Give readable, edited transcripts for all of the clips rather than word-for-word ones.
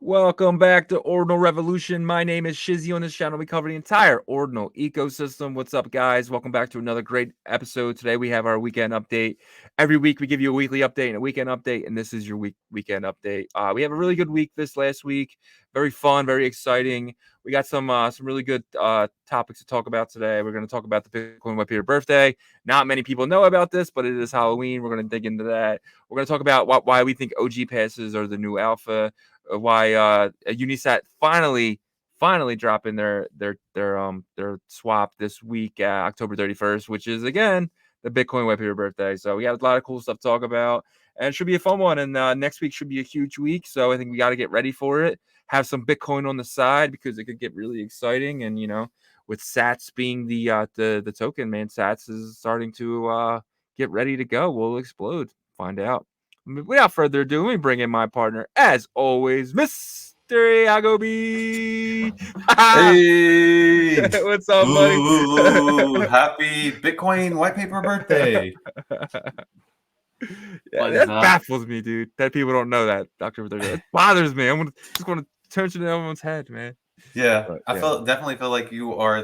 Welcome back to Ordinal Revolution. My name is Shizzy. On this channel, we cover the entire Ordinal ecosystem. What's up, guys? Welcome back to another great episode. Today, we have our weekend update. Every week, we give you a weekly update and a weekend update, and this is your weekend update. We have a really good week this last week. Very fun, very exciting. We got some really good topics to talk about today. We're going to talk about the Bitcoin White Paper birthday. Not many people know about this, but it is Halloween. We're going to dig into that. We're going to talk about why we think OG passes are the new alpha. Why Unisat finally dropping their swap this week, October 31st, which is again the Bitcoin White Paper birthday. So we got a lot of cool stuff to talk about, and it should be a fun one. And next week should be a huge week, so I think we got to get ready for it. Have some Bitcoin on the side because it could get really exciting. And with Sats being the token, man, Sats is starting to get ready to go. We'll explode. Find out. Without further ado, let me bring in my partner, as always, Mr. Yagobi. Hey! What's up, buddy? Ooh, happy Bitcoin white paper birthday. Yeah, that baffles me, dude. That people don't know that, Dr. It bothers me. I'm just going to turn it in everyone's head, man. Yeah, But, I definitely feel like you are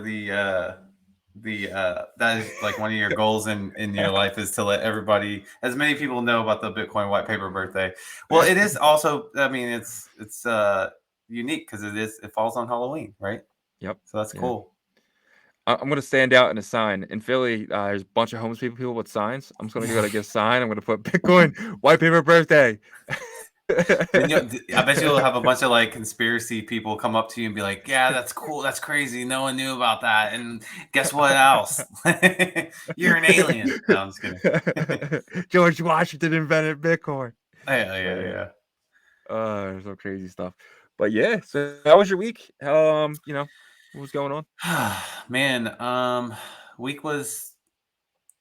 that is like one of your goals in your life is to let everybody, as many people know about the Bitcoin white paper birthday. Well, it is also, I mean, it's unique because it falls on Halloween, right? Yep. So that's cool. I'm gonna stand out in a sign in Philly. There's a bunch of homeless people with signs. I'm just gonna go to get a sign. I'm gonna put Bitcoin white paper birthday. I bet you'll have a bunch of like conspiracy people come up to you and be like, "Yeah, that's cool. That's crazy. No one knew about that. And guess what else? You're an alien." No, I'm just kidding. George Washington invented Bitcoin. Yeah. There's some crazy stuff. But yeah, so how was your week? What was going on? Man, week was,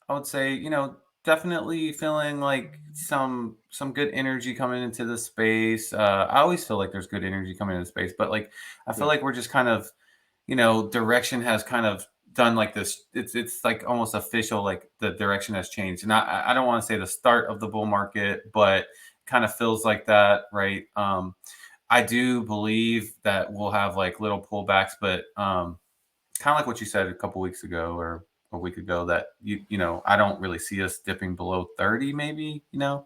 I would say, definitely feeling like some good energy coming into the space. I always feel like there's good energy coming into space, but like I feel Yeah. like we're just kind of, direction has kind of done like this. It's like almost official, like the direction has changed. And I don't want to say the start of the bull market, but kind of feels like that, right? I do believe that we'll have like little pullbacks, but kind of like what you said a couple weeks ago or a week ago that I don't really see us dipping below 30, maybe, from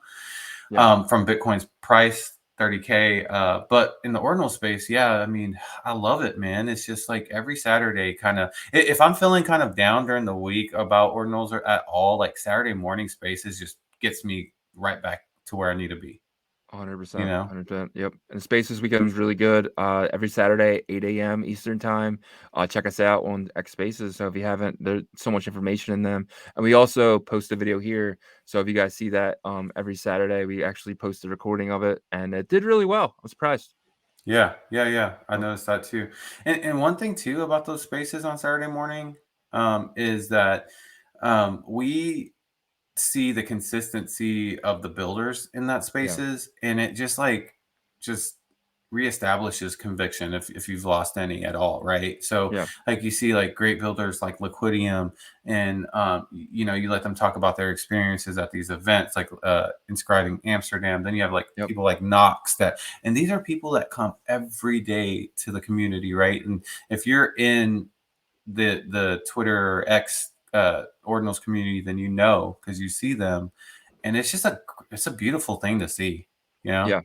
Bitcoin's price 30K. But in the ordinal space, yeah, I mean, I love it, man. It's just like every Saturday kind of, if I'm feeling kind of down during the week about ordinals or at all, like Saturday morning spaces just gets me right back to where I need to be. 100%. 100%. Yep. And Spaces weekend was really good. Every Saturday, 8 a.m. Eastern time. Check us out on X Spaces. So if you haven't, there's so much information in them. And we also post a video here. So if you guys see that every Saturday, we actually post a recording of it, and it did really well. I'm surprised. Yeah. I noticed that too. And one thing too about those spaces on Saturday morning is that we see the consistency of the builders in that Yeah. spaces, and it just reestablishes conviction if you've lost any at all, right? So Yeah. like you see like great builders like Liquidium, and you let them talk about their experiences at these events like inscribing Amsterdam. Then you have like Yep. people like Knox, and these are people that come every day to the community, right? And if you're in the Twitter or X ordinals community, then because you see them, and it's a beautiful thing to see. Yeah.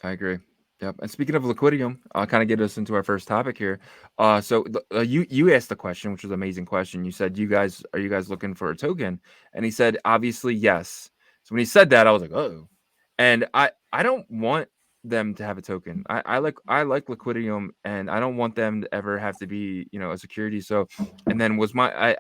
I agree. Yep. And speaking of Liquidium, I'll kind of get us into our first topic here. You asked the question, which was an amazing question. You said, are you guys looking for a token? And he said, obviously, yes. So when he said that, I was like, oh. And I don't want them to have a token. I like Liquidium, and I don't want them to ever have to be, a security. So, and then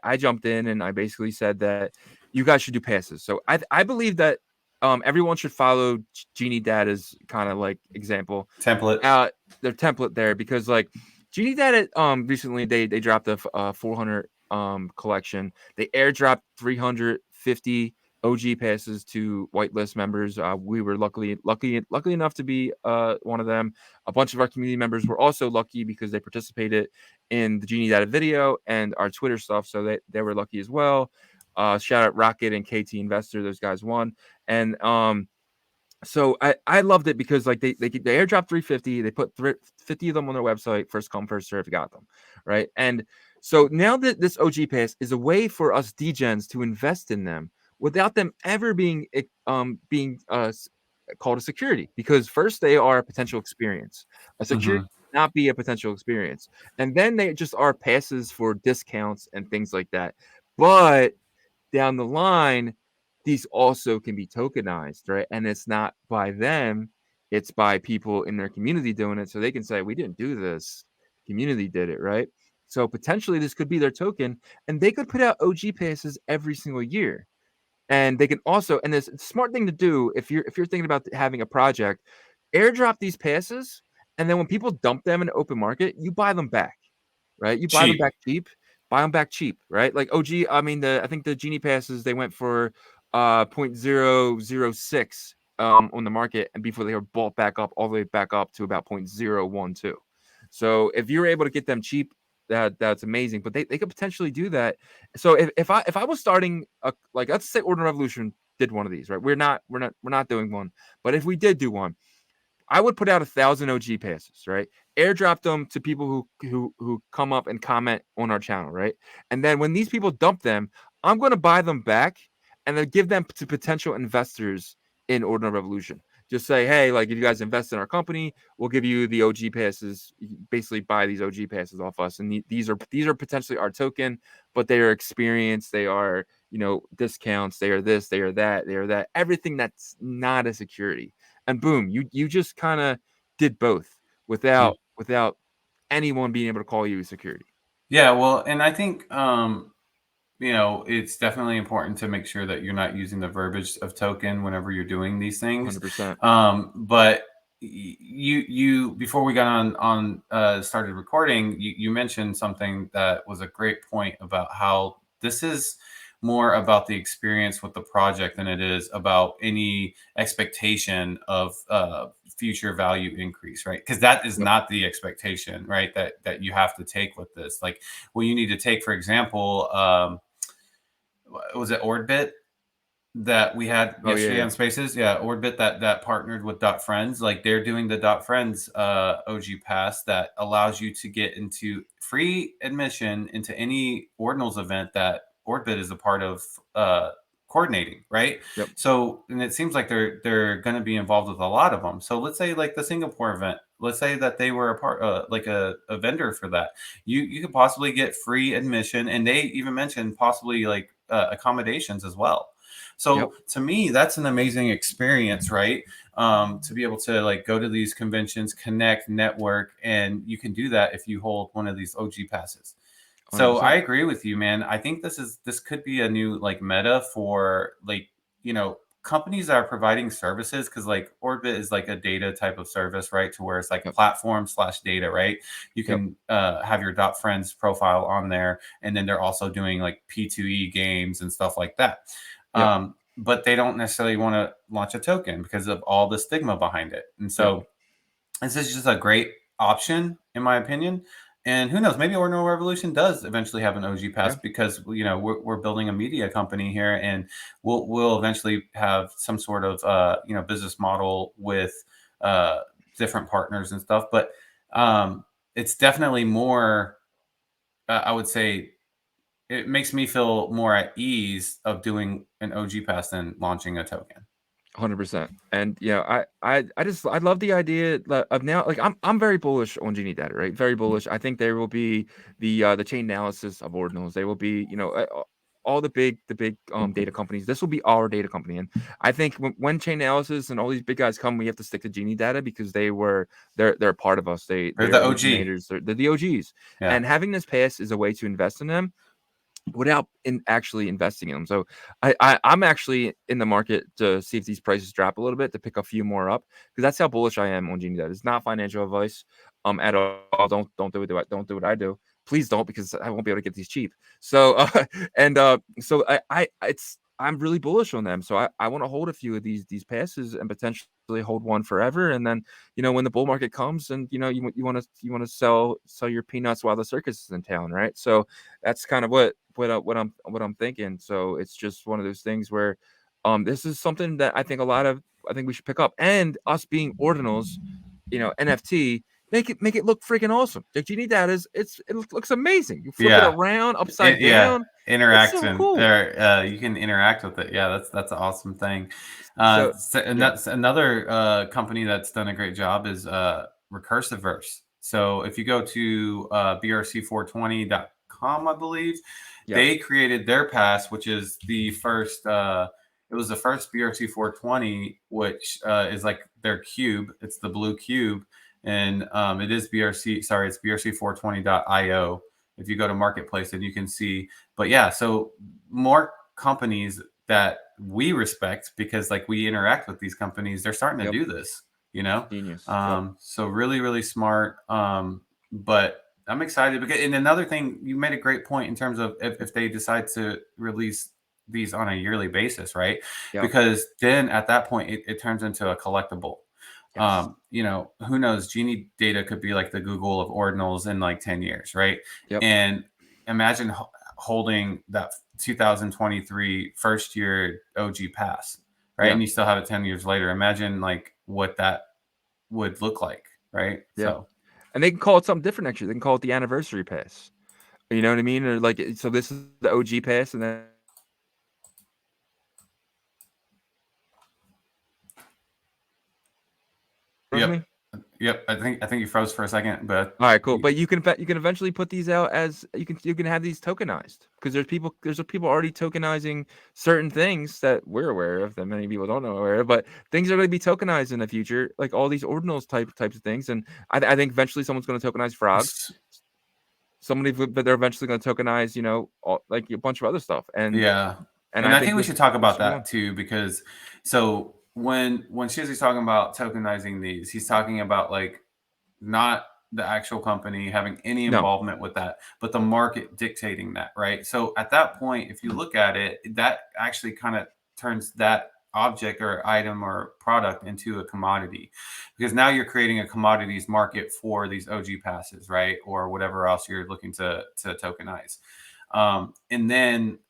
I jumped in and I basically said that you guys should do passes. So I believe that everyone should follow Genie Data's kind of like example Template. their template there, because like Genie Data recently they dropped the 400 collection. They airdropped 350 OG passes to whitelist members. We were lucky enough to be one of them. A bunch of our community members were also lucky because they participated in the Genie Data video and our Twitter stuff, so they were lucky as well. Shout out Rocket and KT Investor; those guys won. And So I loved it because like they airdropped 350, they put 50 of them on their website, first come first serve, got them, right? And so now that this OG pass is a way for us degens to invest in them without them ever being called a security, because first they are a potential experience. A security Hmm. not be a potential experience, and then they just are passes for discounts and things like that. But down the line, these also can be tokenized, right? And it's not by them, it's by people in their community doing it. So they can say, we didn't do this, community did it, right? So potentially this could be their token, and they could put out OG passes every single year. And they can also, and this smart thing to do if you're thinking about having a project, airdrop these passes, and then when people dump them in the open market, you buy them back, right? You buy them Cheap. back cheap, buy them back cheap, right? Like OG, I mean, I think the genie passes they went for 0.006 on the market, and before they were bought back up all the way back up to about 0.012. So if you're able to get them cheap, that's amazing. But they could potentially do that. So if I was starting a, like, let's say Ordinal Revolution did one of these, right? We're not doing one, but if we did do one, I would put out 1,000 OG passes, right? Airdrop them to people who come up and comment on our channel, right? And then when these people dump them, I'm going to buy them back and then give them to potential investors in Ordinal Revolution. Just say, hey, like if you guys invest in our company, we'll give you the OG passes. You basically buy these OG passes off us, and these are potentially our token, but they are experience. They are discounts. They are this. They are that. They are that. Everything that's not a security, and boom, you just kind of did both Yeah. without anyone being able to call you security. Yeah, well, and I think it's definitely important to make sure that you're not using the verbiage of token whenever you're doing these things. 100%. But you before we got on started recording, you mentioned something that was a great point about how this is more about the experience with the project than it is about any expectation of future value increase, right? Because that is Yep. not the expectation, right? That you have to take with this. Like, what you need to take, for example, was it Orbit that we had Oh yeah, yesterday yeah. on Spaces? Yeah, Orbit that partnered with Dot Friends. Like, they're doing the Dot Friends OG Pass that allows you to get into free admission into any Ordinals event that Orbit is a part of coordinating, right? Yep. So, and it seems like they're going to be involved with a lot of them. So, let's say like the Singapore event. Let's say that they were a part, like a vendor for that. You could possibly get free admission, and they even mentioned possibly like accommodations as well. Yep. So to me, that's an amazing experience, right? To be able to like go to these conventions, connect, network, and you can do that if you hold one of these OG passes. So I 100%. agree with you, man. I think this could be a new like meta for like companies that are providing services, because like Orbit is like a data type of service, right? To where it's like Yep. platform slash data, right? You Yep. can have your dot friends profile on there, and then they're also doing like P2E games and stuff like that. Yep. But they don't necessarily want to launch a token because of all the stigma behind it. And Yep. so this is just a great option, in my opinion. And who knows, maybe Ordinal Revolution does eventually have an OG pass, Yeah. because we're building a media company here, and we'll eventually have some sort of business model with uh, different partners and stuff. But it's definitely more. I would say it makes me feel more at ease of doing an OG pass than launching a token. 100%. And I love the idea of now, like I'm very bullish on Genie Data, right? Very bullish. I think there will be the chain analysis of ordinals. They will be, all the big data companies. This will be our data company. And I think when chain analysis and all these big guys come, we have to stick to Genie Data because they're a part of us. They're They're the OG. originators. They're the OGs. Yeah. And having this pass is a way to invest in them without actually investing in them. So I'm actually in the market to see if these prices drop a little bit to pick a few more up, because that's how bullish I am on Genie Data. It's not financial advice at all. Don't do it. Don't do what I do. Please don't, because I won't be able to get these cheap. So so I'm really bullish on them. So I want to hold a few of these passes and potentially hold one forever. And then when the bull market comes, and you want to sell your peanuts while the circus is in town, right? So that's kind of what I'm thinking. So it's just one of those things where this is something that I think a lot of I think we should pick up. And us being Ordinals, NFT, make it look freaking awesome. Like Genie Data it looks amazing. You flip it around upside down. It's so Interaction, cool. or you can interact with it. Yeah, that's an awesome thing. That's another company that's done a great job is Recursiveverse. So if you go to brc420.com, I believe, they created their pass, which is the first. It was the first BRC420, which is like their cube. It's the blue cube, and it is BRC. Sorry, it's brc420.io. If you go to marketplace, and you can see. But yeah, so more companies that we respect, because like we interact with these companies, they're starting to do this. Genius. So really, really smart. But I'm excited because, and another thing, you made a great point in terms of if they decide to release these on a yearly basis, right? Because then at that point it turns into a collectible. Who knows? Genie Data could be like the Google of Ordinals in like 10 years, right? And imagine holding that 2023 first year OG pass, right? And you still have it 10 years later. Imagine like what that would look like, right? So, and they can call it something different next year. They can call it the anniversary pass. You know what I mean? Or like, so this is the OG pass, and then Yep. I think you froze for a second, but all right, cool. But you can eventually put these out as you can have these tokenized, because there's people already tokenizing certain things that we're aware of that many people don't know aware of, but things are going to be tokenized in the future, like all these ordinals types of things. And I think eventually someone's going to tokenize frogs. But they're eventually going to tokenize, like a bunch of other stuff. And I think we should talk about that too, because so when Shizzy's talking about tokenizing these, he's talking about like not the actual company having any involvement with that, but the market dictating that, right? So at that point, if you look at it, that actually kind of turns that object or item or product into a commodity, because now you're creating a commodities market for these OG passes, right? Or whatever else you're looking to tokenize. And then,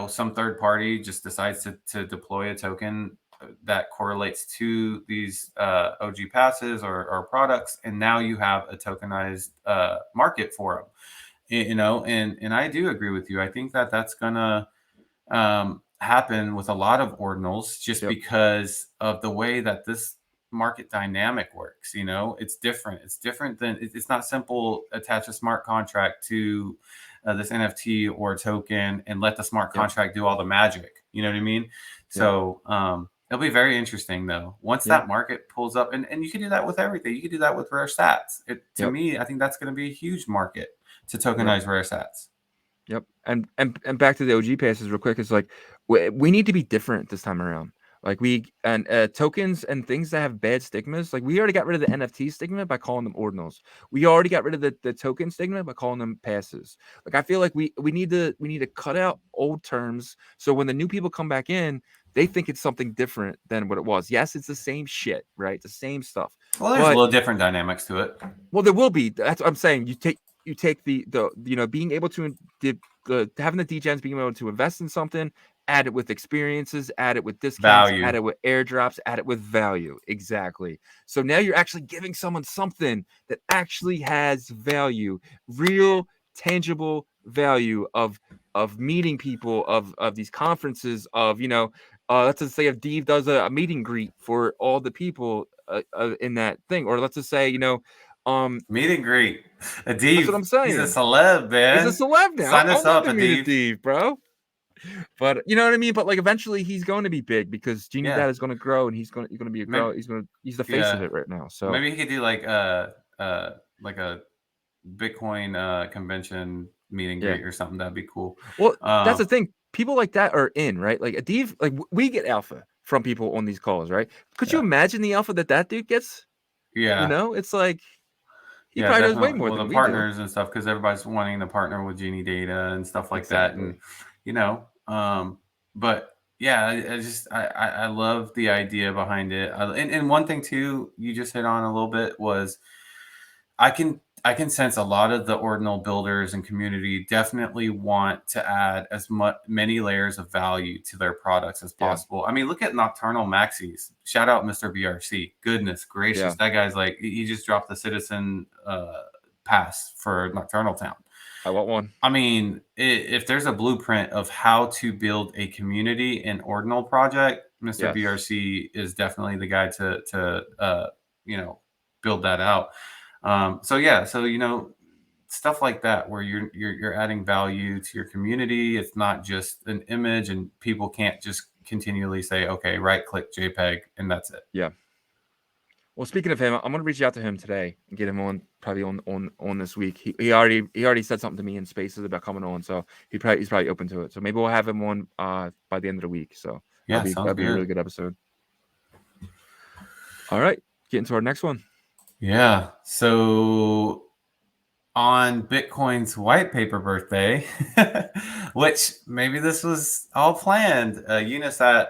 some third party just decides to deploy a token that correlates to these OG passes or products, and now you have a tokenized market for them. And I do agree with you. I think that that's gonna happen with a lot of ordinals, just because of the way that this market dynamic works. It's different. It's different than it's not simple. Attach a smart contract to this NFT or token and let the smart contract do all the magic. You know what I mean? So it'll be very interesting though once that market pulls up, and you can do that with everything. You can do that with rare sats. To me, I think that's going to be a huge market to tokenize rare sats. And back to the OG passes real quick. It's like we need to be different this time around. Like tokens and things that have bad stigmas. Like we already got rid of the NFT stigma by calling them ordinals. We already got rid of the token stigma by calling them passes. Like I feel like we need to cut out old terms, so when the new people come back in, they think it's something different than what it was. Yes, it's the same shit, right? The same stuff. Well, there's a little different dynamics to it. Well, there will be. That's what I'm saying. You take the being able to having the degens, being able to invest in something, add it with experiences, add it with discounts, add it with airdrops, add it with value. Exactly. So now you're actually giving someone something that actually has value, real tangible value of meeting people, of these conferences, of let's just say if Dave does a meet and greet for all the people in that thing, or let's just say meet and greet. Adib, that's what I'm saying. He's a celeb, man. He's a celeb now. Sign us up, Adib, bro. But you know what I mean. But like eventually, he's going to be big, because Genie Data is going to grow, and he's going to be a grow. He's the face of it right now. So maybe he could do like a Bitcoin convention meet and greet or something. That'd be cool. Well, that's the thing. People like that are in, right? Like Adib, like we get alpha from people on these calls, right? Could you imagine the alpha that dude gets? Yeah. It's like he probably does way more than the partners and stuff, because everybody's wanting to partner with Genie Data and stuff like that. And but yeah, I love the idea behind it. And one thing too, you just hit on a little bit, was I I can sense a lot of the Ordinal builders and community definitely want to add as many layers of value to their products as Yeah. possible. I mean, look at Nocturnal Maxis. Shout out Mr. BRC. Goodness gracious, Yeah. that guy's like he just dropped the Citizen pass for Nocturnal Town. I want one. I mean, if there's a blueprint of how to build a community in Ordinal project, Mr. Yes. BRC is definitely the guy to you know, build that out. So yeah, so you know, stuff like that where you're adding value to your community. It's not just an image, and people can't just continually say, okay, right click JPEG, and that's it. Yeah. Well, speaking of him, I'm gonna reach out to him today and get him on probably on this week. He already said something to me in Spaces about coming on, so he's probably open to it. So maybe we'll have him on by the end of the week. So Yeah, sounds that'd be a really good. good episode. All right, get into our next one. Yeah. So on Bitcoin's white paper birthday, which maybe this was all planned, Unisat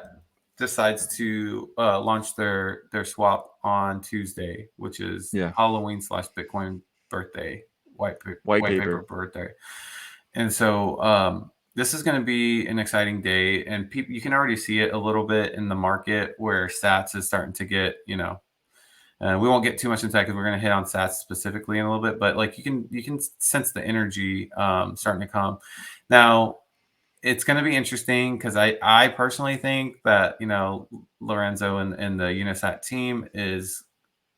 decides to launch their swap on Tuesday, which is Yeah. Halloween / Bitcoin birthday, white paper paper. birthday. And so this is going to be an exciting day, and you can already see it a little bit in the market where Sats is starting to get, you know, we won't get too much into that because we're going to hit on Sats specifically in a little bit, but like you can sense the energy starting to come. Now, it's going to be interesting because I personally think that, you know, Lorenzo and the Unisat team is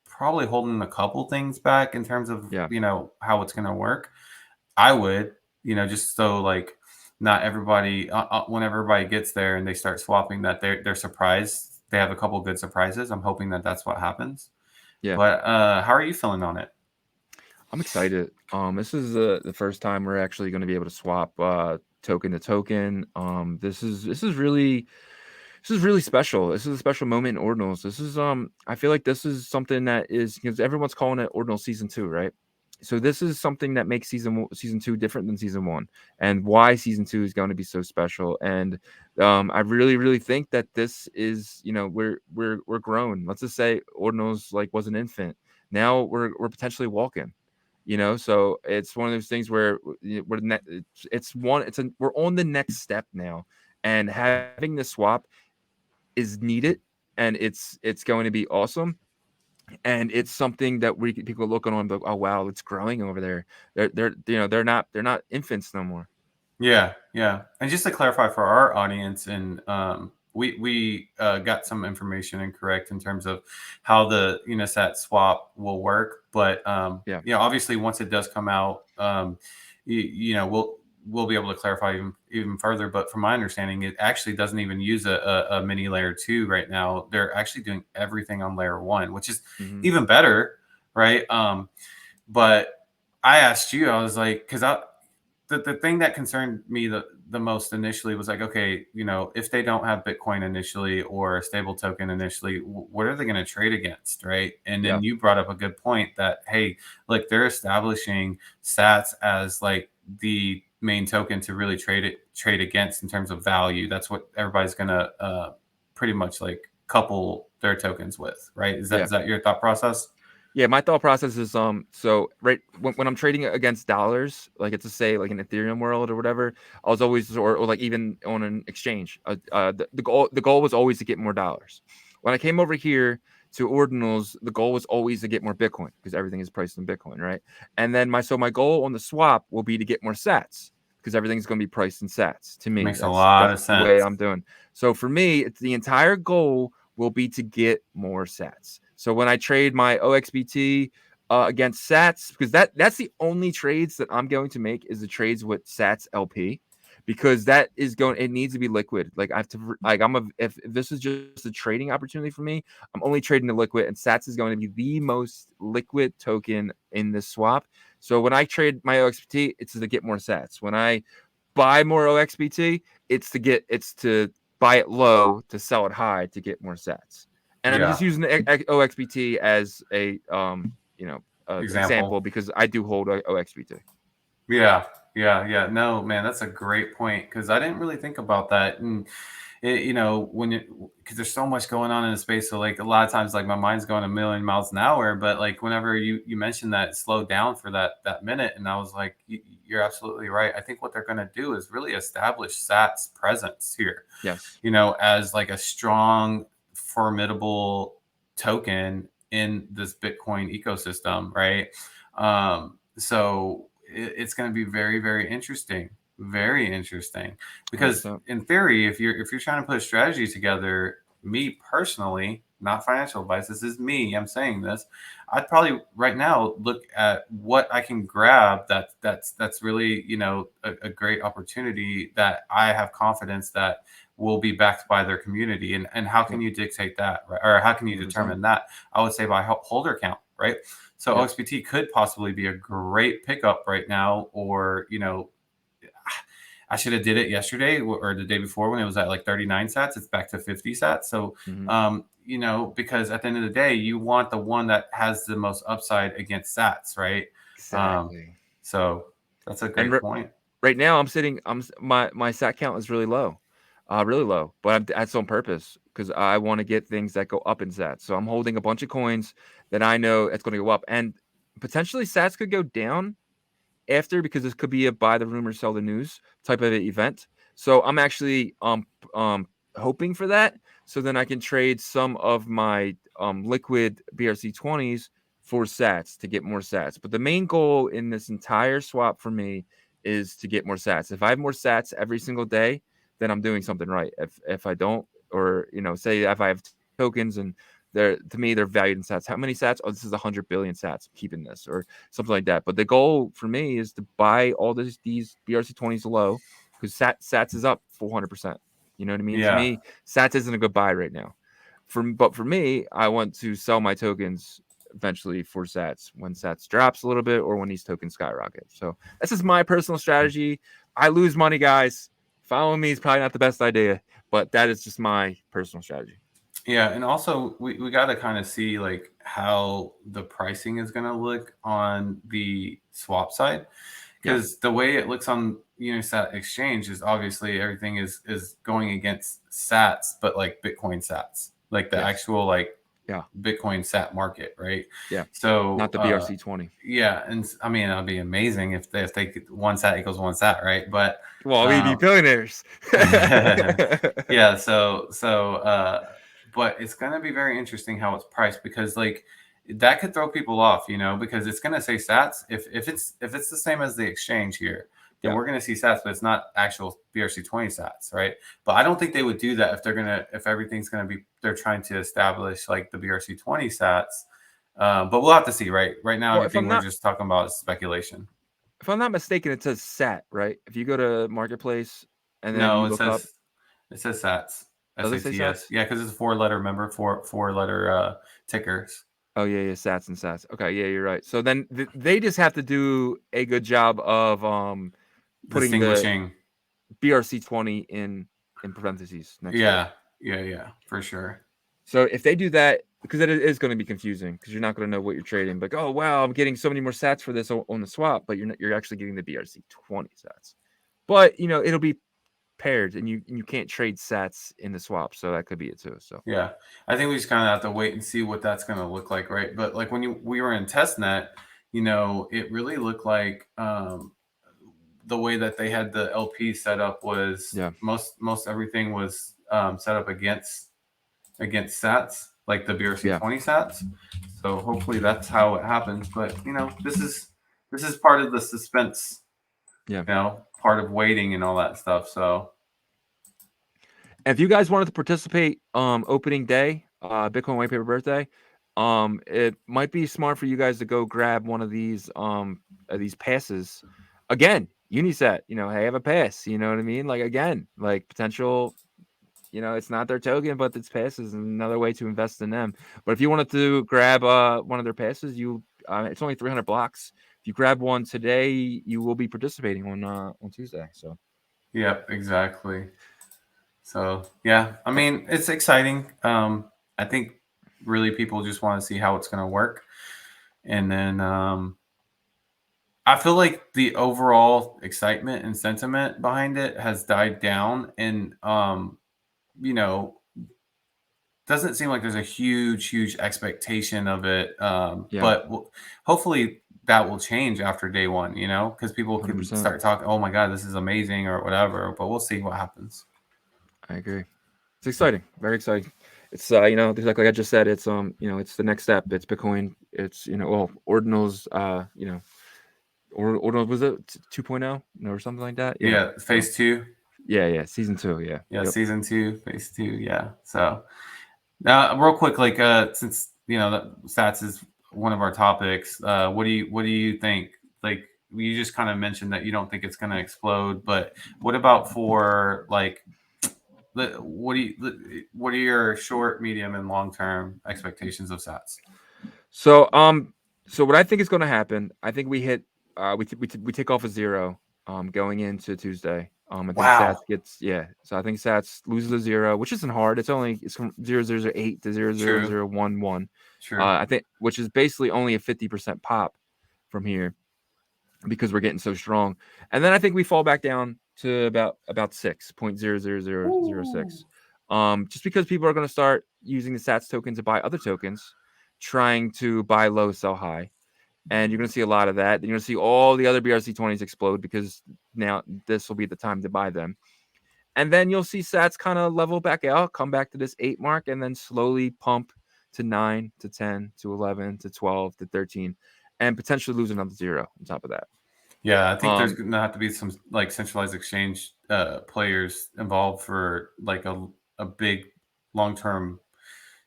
probably holding a couple things back in terms of, Yeah. you know, how it's going to work. I would, you know, just so like not everybody when everybody gets there and they start swapping that they're surprised. They have a couple good surprises. I'm hoping that that's what happens. Yeah. But how are you feeling on it? I'm excited. This is the first time we're actually going to be able to swap token to token. This is really special. This is a special moment in Ordinals. This is I feel like this is something that is because everyone's calling it Ordinal season 2, right? So this is something that makes season 2 different than season 1, and why season 2 is going to be so special. And I really think that this is, you know, we're grown. Let's just say Ordinals like was an infant. Now we're potentially walking. You know, so it's one of those things where we're on the next step now, and having the swap is needed, and it's going to be awesome, and it's something that people are looking on and be like, oh wow, it's growing over there. They're you know they're not infants no more. Yeah, yeah. And just to clarify for our audience, and we got some information incorrect in terms of how the Unisat swap will work, but Yeah. you know, obviously once it does come out, you know, we'll be able to clarify even further. But from my understanding, it actually doesn't even use a mini layer 2 right now. They're actually doing everything on layer 1, which is Mm-hmm. even better, right? But I asked you, I was like, because the thing that concerned me the most initially was like, okay, you know, if they don't have Bitcoin initially or a stable token initially, what are they going to trade against, right? And then you brought up a good point that, hey, like they're establishing Sats as like the main token to really trade against in terms of value. That's what everybody's going to pretty much like couple their tokens with, right? Is that your thought process? Yeah, my thought process is so right when I'm trading against dollars, like it's to say like an Ethereum world or whatever, I was always or like even on an exchange, the goal was always to get more dollars. When I came over here to Ordinals, the goal was always to get more Bitcoin because everything is priced in Bitcoin, right? And then my goal on the swap will be to get more Sats because everything's going to be priced in Sats. To me, Makes a lot of that's the way sense. I'm doing. So for me, it's the entire goal will be to get more Sats. So when I trade my OXBT against Sats, because that's the only trades that I'm going to make is the trades with Sats LP, because that is it needs to be liquid. Like I have to like if this is just a trading opportunity for me, I'm only trading the liquid, and Sats is going to be the most liquid token in this swap. So when I trade my OXBT, it's to get more Sats. When I buy more OXBT, it's to buy it low to sell it high to get more Sats. And I'm just using the OXBT as a example because I do hold OXBT. Yeah. No, man, that's a great point because I didn't really think about that. And you know, because there's so much going on in the space. So like a lot of times, like my mind's going a million miles an hour. But like whenever you mentioned that, it slowed down for that minute, and I was like, you're absolutely right. I think what they're going to do is really establish SAT's presence here, Yes. you know, as like a strong, formidable token in this Bitcoin ecosystem, right? So it's going to be very, very interesting. Very interesting, because 100%. in theory, if you're trying to put a strategy together, me personally, not financial advice, this is me, I'm saying this, I'd probably right now look at what I can grab that's really, you know, a great opportunity that I have confidence that will be backed by their community, and how can Yep. you dictate that, right? Or how can you 100%. determine that? I would say by holder count, right? So Yep. OXPT could possibly be a great pickup right now, or you know, I should have did it yesterday or the day before when it was at like 39 sats. It's back to 50 sats. So, Hmm. you know, because at the end of the day, you want the one that has the most upside against sats, right? Um, Exactly. so that's a And great point. right now, my sat count is really low, but that's on purpose because I want to get things that go up in sats. So I'm holding a bunch of coins that I know it's going to go up, and potentially sats could go down after because this could be a buy the rumor, sell the news type of event. So I'm actually hoping for that. So then I can trade some of my liquid BRC20s for sats to get more sats. But the main goal in this entire swap for me is to get more sats. If I have more sats every single day, then I'm doing something right. If I don't, or say if I have tokens and they're valued in sats. How many sats? Oh, this is 100 billion sats. I'm keeping this, or something like that. But the goal for me is to buy all these BRC20s low because sats is up 400%. You know what I mean? To Yeah. me, sats isn't a good buy right now. But for me, I want to sell my tokens eventually for sats when sats drops a little bit or when these tokens skyrocket. So this is my personal strategy. I lose money, guys. Following me is probably not the best idea, but that is just my personal strategy. Yeah, and also we got to kind of see like how the pricing is going to look on the swap side, Yeah. because the way it looks on Unisat Exchange is obviously everything is going against Sats, but like Bitcoin Sats, like the Yes. actual like Yeah. Bitcoin Sat market, right? Yeah. So Not the BRC20. yeah, and I mean that'd be amazing if they could, one Sat equals one Sat, right? But Well, we'd be um, billionaires. yeah, but it's going to be very interesting how it's priced, because like that could throw people off, you know, because it's going to say sats. If it's the same as the exchange here, then Yeah. we're going to see sats, but it's not actual BRC20 sats, right? But I don't think they would do that if everything's going to be, they're trying to establish like the BRC20 sats. But we'll have to see, right? Right now, Well, if everything I'm we're not just talking about is speculation. if I'm not mistaken, it says SAT, right? If you go to Marketplace and then No, you it look up, says Sats. does it say SATS. SATs? Yeah, because it's a four-letter, member, four-letter tickers. Oh yeah, yeah, SATs and SATs. Okay, yeah, you're right. So then they just have to do a good job of putting the Distinguishing. BRC20 in parentheses next to it. Yeah, yeah, for sure. So if they do that, because it is going to be confusing because you're not going to know what you're trading. Like, oh wow, I'm getting so many more sats for this on the swap, but you're actually getting the BRC20 sats. But it'll be paired, and you can't trade sats in the swap, so that could be it too. So Yeah, I think we just kind of have to wait and see what that's going to look like, right? But like when we were in testnet, it really looked like the way that they had the LP set up was yeah, most everything was set up against sats, like the yeah, BRC20 sats. So hopefully that's how it happens. But this is part of the suspense, yeah. part of waiting and all that stuff. So And if you guys wanted to participate, opening day, Bitcoin white paper birthday, it might be smart for you guys to go grab one of these passes. Again, Unisat, hey, I have a pass. You know what I mean? Like again, like potential. It's not their token, but it's passes, and another way to invest in them. But if you wanted to grab one of their passes, it's only 300 blocks. If you grab one today, you will be participating on Tuesday. So yeah, exactly. So yeah, I mean it's exciting. I think really people just want to see how it's going to work, and then I feel like the overall excitement and sentiment behind it has died down, and you know, doesn't seem like there's a huge expectation of it. Yeah, But hopefully that will change after day one, because people can 100%. start talking, oh my God, this is amazing or whatever. But we'll see what happens. I agree. It's exciting, very exciting. It's like I just said, it's it's the next step. It's Bitcoin. It's well, Ordinals. Ordinal was it 2.0 or something like that. Yeah. Yeah, So phase two. yeah, season 2. Yeah. Yeah, Yep. season two, phase two. Yeah. So now, real quick, like since that stats is one of our topics, what do you think? Like you just kind of mentioned that you don't think it's going to explode, but what about for like what are your short, medium, and long term expectations of sats? So so what I think is going to happen, I think we hit we take off a 0 going into Tuesday. I think Wow. Sats gets so I think Sats loses a 0, which isn't hard. It's from 0008 to True. 00011. True. I think which is basically only a 50% pop from here because we're getting so strong. And then I think we fall back down to about 6.00006. Ooh. Just because people are going to start using the Sats token to buy other tokens, trying to buy low, sell high. And you're going to see a lot of that. You're going to see all the other BRC20s explode because now this will be the time to buy them. And then you'll see Sats kind of level back out, come back to this 8 mark, and then slowly pump to 9 to 10 to 11 to 12 to 13, and potentially lose another 0 on top of that. Yeah, I think there's Um, going to have to be some like centralized exchange players involved for like a big long term.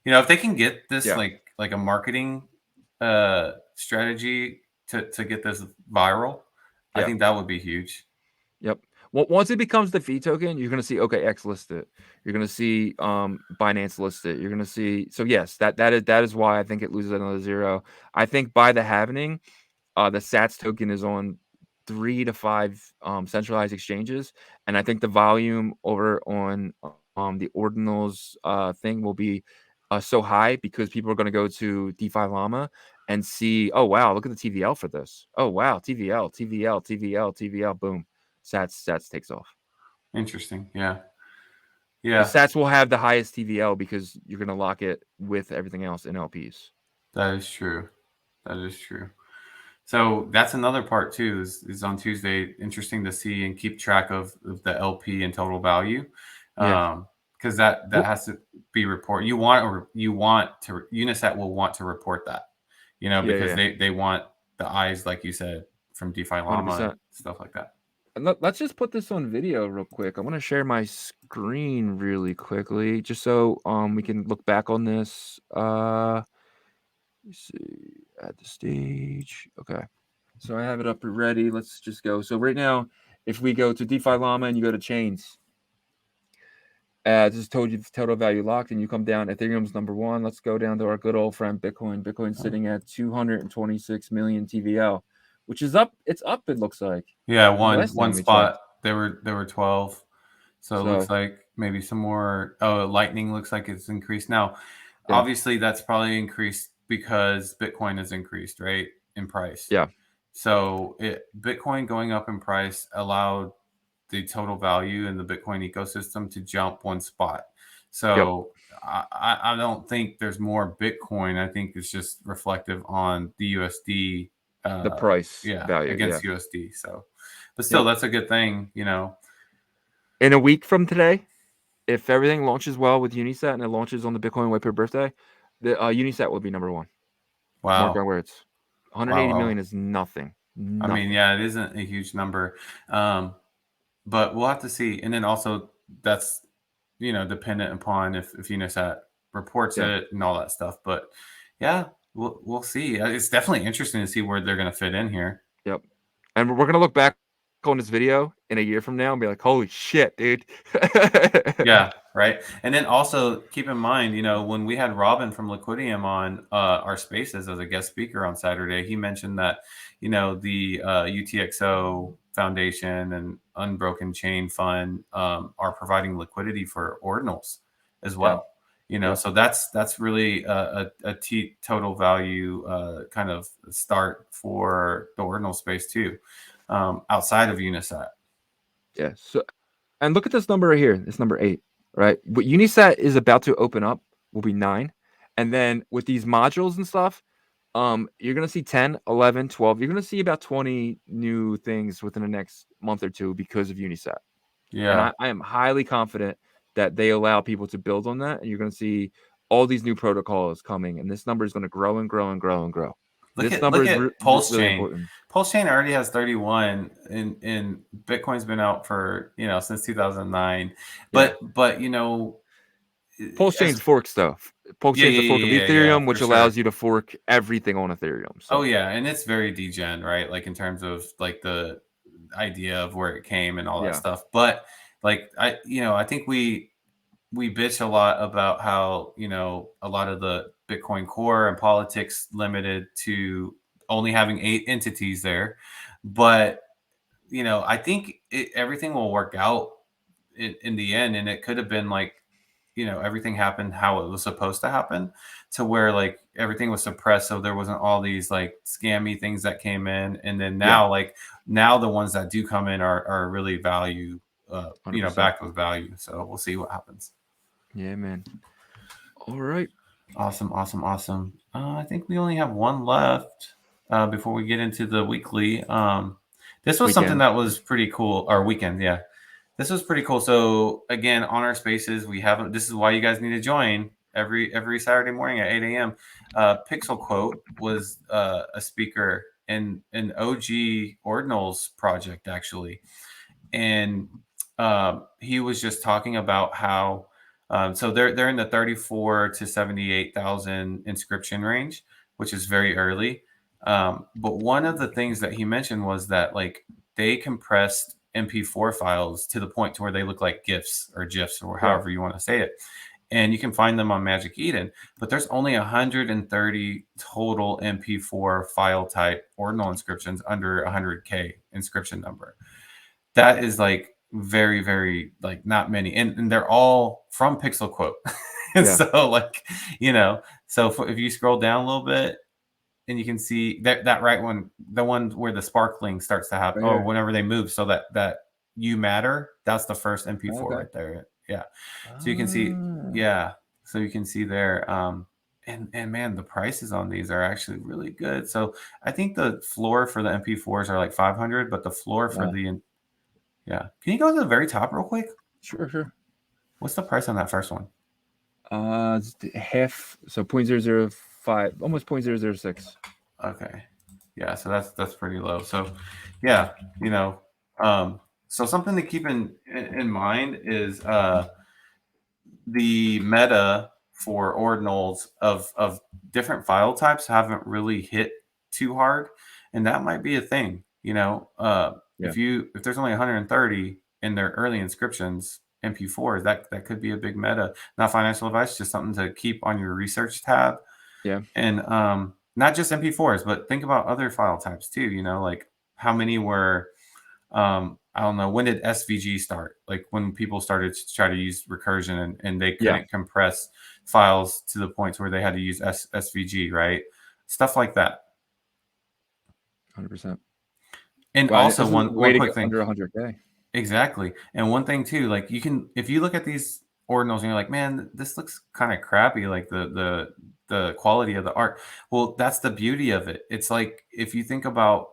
If they can get this yeah, like a marketing strategy to get this viral, I yeah. think that would be huge. Yep. Well, once it becomes the fee token, you're gonna see OKX list it. You're gonna see Binance list it. You're gonna see yes, that is why I think it loses another 0. I think by the halvening, the Sats token is on 3 to 5 centralized exchanges, and I think the volume over on the Ordinals thing will be so high because people are going to go to DeFi Llama and see, oh wow, look at the TVL for this. Oh wow, TVL, boom, Sats takes off. Interesting. Yeah. Because Yeah, Sats will have the highest TVL because you're going to lock it with everything else in LPs. that is true. That is true. So that's another part too. Is on Tuesday. Interesting to see and keep track of the LP and total value, Yeah. because that Well, has to be reported. You want to Unisat will want to report that, because yeah. they want the eyes, like you said, from DeFi Llama and 100%. stuff like that. And let's just put this on video real quick. I want to share my screen really quickly, just so we can look back on this. Let's see, add the stage. Okay, so I have it up ready. Let's just go. So right now, if we go to DeFi Llama and you go to chains, just told you the total value locked, and you come down. Ethereum's number 1. Let's go down to our good old friend Bitcoin. Bitcoin's sitting at 226 million TVL, which is up. It's up. It looks like Yeah, from the one last one time we checked. spot. There were 12. So it looks So like maybe some more. Oh, Lightning looks like it's increased now. yeah, Obviously, that's probably increased because Bitcoin has increased, right, in price. yeah. So Bitcoin going up in price allowed the total value in the Bitcoin ecosystem to jump one spot. Yep. So I don't think there's more Bitcoin. I think it's just reflective on the USD. The Uh, price yeah, value. Yeah. against USD. So, but still, Yep. that's a good thing. In a week from today, if everything launches well with Unisat and it launches on the Bitcoin white paper birthday, the Unisat will be number 1. Mark Wow, my words. 180 wow. million is nothing. I mean, Nothing. yeah, it isn't a huge number, but we'll have to see. And then also, that's dependent upon if Unisat reports Yeah. it and all that stuff. But yeah, we'll see. It's definitely interesting to see where they're going to fit in here. Yep. And we're gonna look back on this video in a year from now and be like, "Holy shit, dude!" Yeah, right. And then also keep in mind, when we had Robin from Liquidium on our spaces as a guest speaker on Saturday, he mentioned that, the UTXO Foundation and Unbroken Chain Fund are providing liquidity for ordinals as Yeah. well. Yep. So that's really a total value kind of start for the ordinal space too, outside of Unisat. Yeah. So, and look at this number right here. It's number 8. right? What Unisat is about to open up will be 9. And then with these modules and stuff, you're going to see 10, 11, 12. You're going to see about 20 new things within the next month or two because of Unisat. And Yeah. I am highly confident that they allow people to build on that. And you're going to see all these new protocols coming. And this number is going to grow and grow and grow and grow. This number Look is at Pulse really Chain. important. Pulse Chain already has 31, and Bitcoin's been out for since 2009. Yeah. But you know, Pulse Chain's forks though. Pulse Chain's a fork of yeah, Ethereum, for which allows sure. you to fork everything on Ethereum. So. Oh yeah, and it's very degen, right? Like in terms of like the idea of where it came and all that stuff. But like I think we bitch a lot about how a lot of the Bitcoin core and politics limited to only having 8 entities there, but I think everything will work out in the end, and it could have been like everything happened how it was supposed to happen, to where like everything was suppressed, so there wasn't all these like scammy things that came in, and then now the ones that do come in are really value, 100%. backed with value. So we'll see what happens. Yeah, man. All right. Awesome. I think we only have one left before we get into the weekly. This was something that was pretty cool. Our weekend, yeah. This was pretty cool. So again, on our spaces, we have. This is why you guys need to join every Saturday morning at 8 a.m. Pixel Quote was a speaker in an OG Ordinals project actually, and he was just talking about how. So they're in the 34 to 78,000 inscription range, which is very early. But one of the things that he mentioned was that like they compressed MP4 files to the point to where they look like GIFs or GIFs or however you want to say it. And you can find them on Magic Eden, but there's only 130 total MP4 file type ordinal inscriptions under 100K inscription number. That is like very, very like not many. And they're all from Pixel Quote. And so like, so if you scroll down a little bit, and you can see that right one, the one where the sparkling starts to happen, or whenever they move, so that you matter, that's the first MP4 right there. Yeah. So you can see, so you can see there. And man, the prices on these are actually really good. So I think the floor for the MP4s are like 500, but the floor for the can you go to the very top real quick? Sure. What's the price on that first one? It's half, so 0.005, almost 0.006. Okay. Yeah, so that's pretty low. So so something to keep in mind is the meta for ordinals of different file types haven't really hit too hard, and that might be a thing. If there's only 130 in their early inscriptions MP4s, that could be a big meta. Not financial advice, just something to keep on your research tab. And not just MP4s, but think about other file types too. Like how many were I don't know, when did SVG start? Like when people started to try to use recursion and they couldn't compress files to the point where they had to use SVG, right? Stuff like that. 100%. And also one quick thing. Under 100K. Exactly. And one thing too, like you can, if you look at these ordinals and you're like, man, this looks kind of crappy, like the quality of the art. Well, that's the beauty of it. It's like if you think about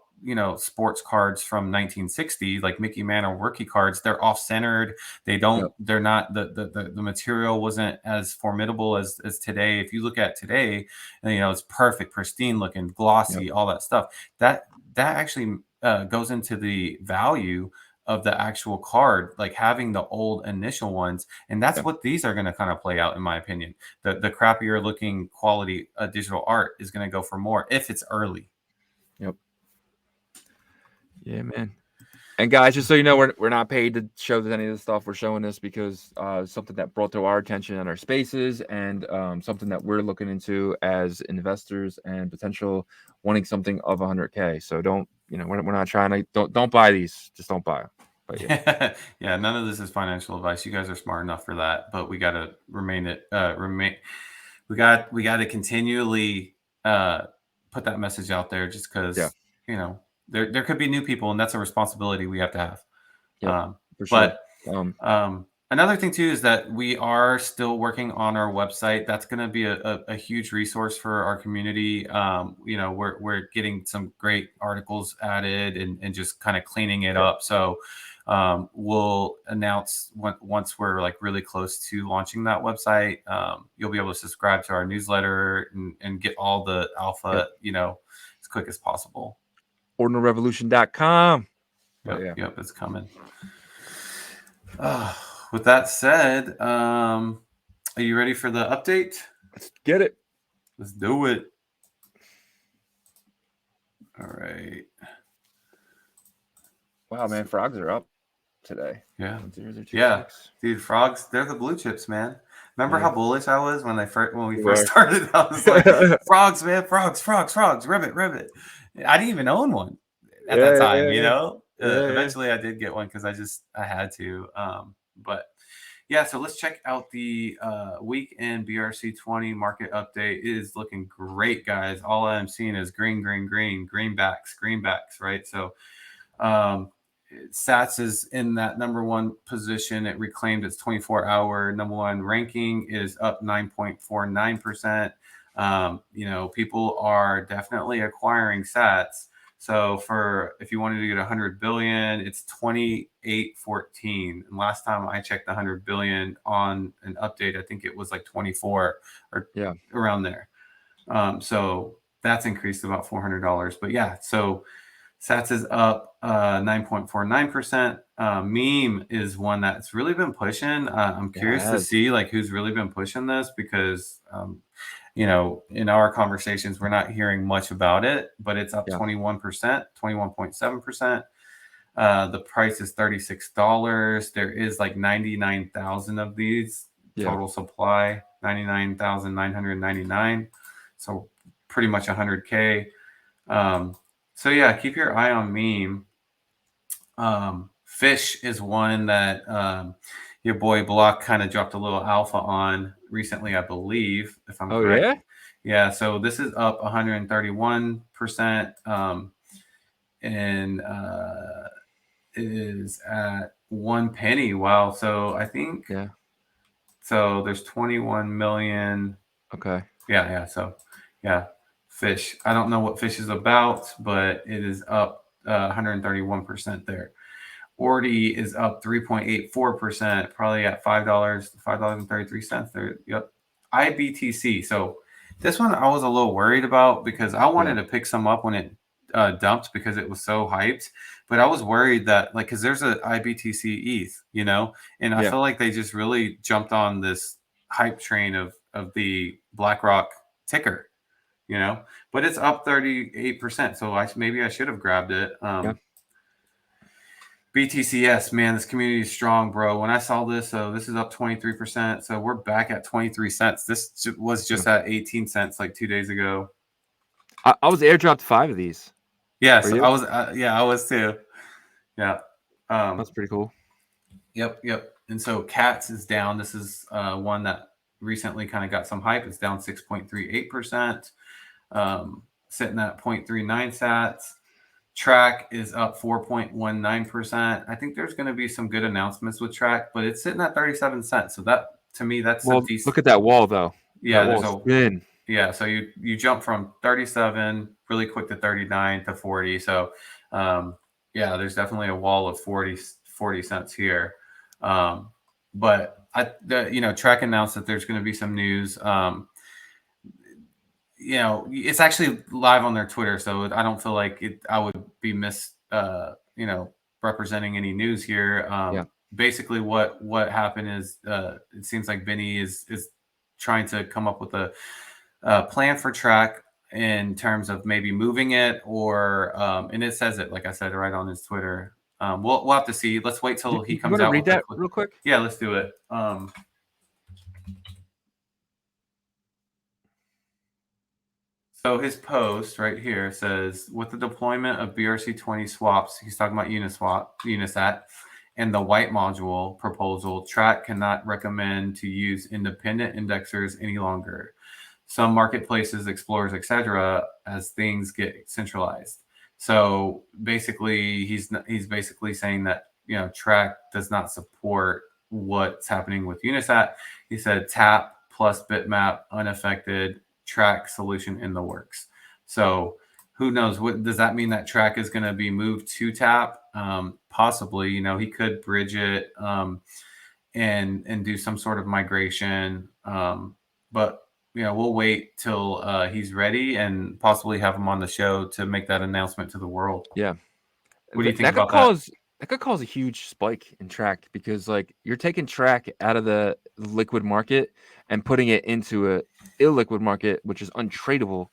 sports cards from 1960, like Mickey Mantle rookie cards, they're off-centered. They're not the material wasn't as formidable as today. If you look at today, it's perfect, pristine looking, glossy, all that stuff. That actually goes into the value of the actual card, like having the old initial ones. And that's what these are going to kind of play out, in my opinion. The crappier looking quality digital art is going to go for more if it's early. Yeah, man. And guys, just so you know, we're not paid to show any of this stuff. We're showing this because something that brought to our attention in our spaces, and something that we're looking into as investors and potential wanting something of 100K. So we're not trying to don't buy these. Just don't buy them. But yeah, none of this is financial advice. You guys are smart enough for that, but we got to we got to continually put that message out there, just because there could be new people, and that's a responsibility we have to have. For sure. Another thing too is that we are still working on our website. That's going to be a huge resource for our community. We're getting some great articles added and just kind of cleaning it up. So we'll announce once we're like really close to launching that website. You'll be able to subscribe to our newsletter and get all the alpha, as quick as possible. OrdinalRevolution.com. Yep, it's coming. With that said, are you ready for the update? Let's get it. Let's do it. All right. Wow, man, frogs are up today. Yeah. 0.0026. Yeah, dude, frogs, they're the blue chips, man. Remember how bullish I was when we first started? I was like, frogs, man, frogs, ribbit. I didn't even own one at that time, Eventually I did get one because I had to. But yeah, so let's check out the weekend BRC20 market update. It is looking great, guys. All I'm seeing is greenbacks, right? So Sats is in that number one position. It reclaimed its 24-hour number one ranking, is up 9.49%. People are definitely acquiring Sats. So if you wanted to get 100 billion, it's 28.14. And last time I checked 100 billion on an update, I think it was like 24 or around there. So that's increased about $400. But yeah, so Sats is up 9.49%. Meme is one that's really been pushing. I'm curious to see like who's really been pushing this because in our conversations, we're not hearing much about it, but it's up 21%, 21.7%. The price is $36. There is like 99,000 of these total supply, 99,999. So pretty much 100K. So yeah, keep your eye on Meme. Fish is one that your boy Block kind of dropped a little alpha on recently, I believe, if I'm correct. Yeah, so this is up 131%, and it is at 1 penny. Wow. So I think so there's 21 million. Okay. Yeah. So yeah, Fish. I don't know what Fish is about, but it is up 131% there. Ordi is up 3.84%, probably at $5.33 there. Yep. IBTC. So this one I was a little worried about because I wanted to pick some up when it dumped because it was so hyped. But I was worried that because there's a IBTC ETH, and I feel like they just really jumped on this hype train of the BlackRock ticker, but it's up 38%. So maybe I should have grabbed it. BTCS, man, this community is strong, bro. When I saw this, so this is up 23%. So we're back at 23 cents. This was just at 18 cents like 2 days ago. I was airdropped 5 of these. Yes, I was. I was too. Yeah. That's pretty cool. Yep. And so Cats is down. This is one that recently kind of got some hype. It's down 6.38%, sitting at 0.39 sats. Trac is up 4.19%. I think there's going to be some good announcements with Trac, but it's sitting at 37 cents. So that, to me, that's a decent. Look at that wall, though. Yeah, there's a thin. Yeah, so you jump from 37 really quick to 39 to 40. So there's definitely a wall of 40 cents here. But Trac announced that there's going to be some news. It's actually live on their Twitter, so I don't feel like I would be representing any news here. Basically, what happened is it seems like Benny is trying to come up with a plan for Trac in terms of maybe moving it or and it says it, like I said, right on his Twitter. We'll have to see. Let's wait till he comes out. Read that real quick. Yeah, let's do it. So his post right here says, with the deployment of BRC20 swaps, he's talking about Unisat, and the white module proposal, Trac cannot recommend to use independent indexers any longer. Some marketplaces, explorers, etc., as things get centralized. So basically, he's basically saying that Trac does not support what's happening with Unisat. He said tap plus bitmap unaffected, Trac solution in the works. So who knows? What does that mean? That Trac is going to be moved to tap? Possibly. He could bridge it and do some sort of migration. But we'll wait till he's ready and possibly have him on the show to make that announcement to the world. Yeah. What do you think That could about that? cause a huge spike in Trac, because like you're taking Trac out of the liquid market and putting it into a illiquid market, which is untradeable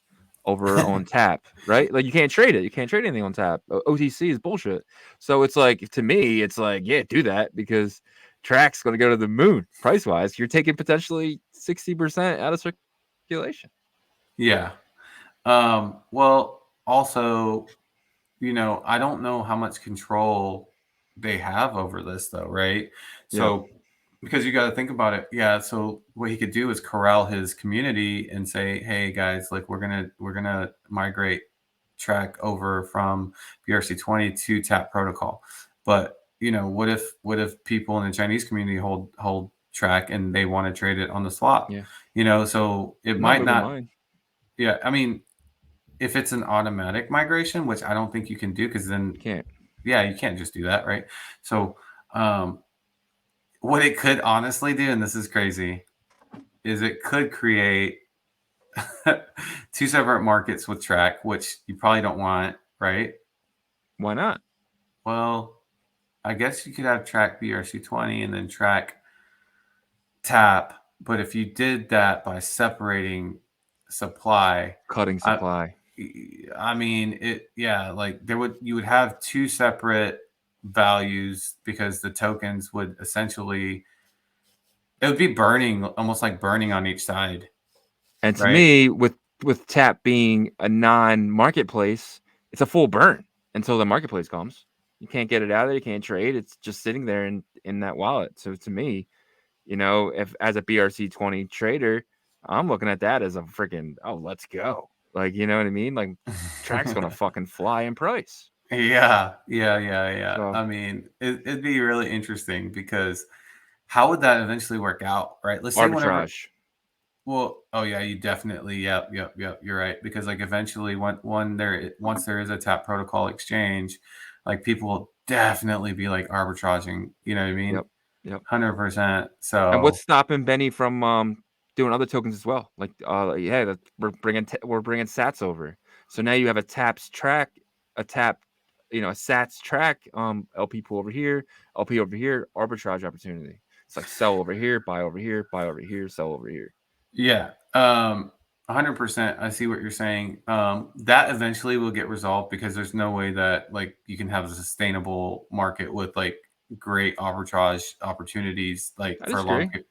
over on tap, right? Like you can't trade it. You can't trade anything on tap. OTC is bullshit. So it's like, to me, it's like, yeah, do that, because Trac's going to go to the moon price wise. You're taking potentially 60% out of circulation. Yeah. Well, also, I don't know how much control they have over this, though, right? Yeah. So, because you got to think about it, yeah. So what he could do is corral his community and say, "Hey, guys, like we're gonna migrate Trac over from BRC20 to Tap Protocol." But what if people in the Chinese community hold Trac and they want to trade it on the swap? Yeah. So it Nobody might would not. mind. Yeah, I mean, if it's an automatic migration, which I don't think you can do, because then, Can't. yeah, you can't just do that, right? So, what it could honestly do, and this is crazy, is it could create two separate markets with Trac, which you probably don't want, right? Why not? Well, I guess you could have Trac BRC20 and then Trac Tap, but if you did that by separating supply, Cutting I, supply. I mean, like you would have two separate values, because the tokens would essentially, it would be burning, almost like burning on each side, And to right? me, with tap being a non-marketplace, it's a full burn until the marketplace comes. You can't get it out of there. You can't trade. It's just sitting there in that wallet. So to me, if as a BRC20 trader, I'm looking at that as a freaking, oh, let's go. Like, you know what I mean? Like, Trac's gonna fucking fly in price. Yeah. So I mean, it'd be really interesting, because how would that eventually work out, right? Let's say whenever. arbitrage. Well, oh yeah, you definitely, yep. You're right, because like eventually, once there is a tap protocol exchange, like people will definitely be like arbitraging. You know what I mean? Yep. Yep. 100%. And what's So stopping Benny from doing other tokens as well? Like, yeah, we're bringing Sats over. So now you have a Taps Trac, a Tap, a Sats Trac, LP pool over here, LP over here, arbitrage opportunity. It's like sell over here, buy over here, buy over here, sell over here. yeah, 100%. I see what you're saying. That eventually will get resolved, because there's no way that like you can have a sustainable market with like great arbitrage opportunities like I for disagree.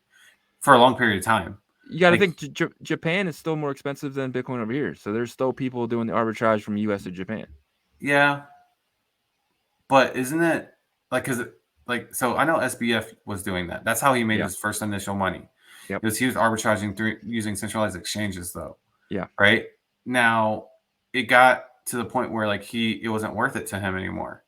a long period of time. You got to Like, think Japan is still more expensive than Bitcoin over here. So there's still people doing the arbitrage from US to Japan. yeah, but isn't it like, because so I know SBF was doing that. That's how he made Yeah. his first initial money. Yep. Because he was arbitraging through using centralized exchanges, though. Yeah. Right now, it got to the point where like it wasn't worth it to him anymore.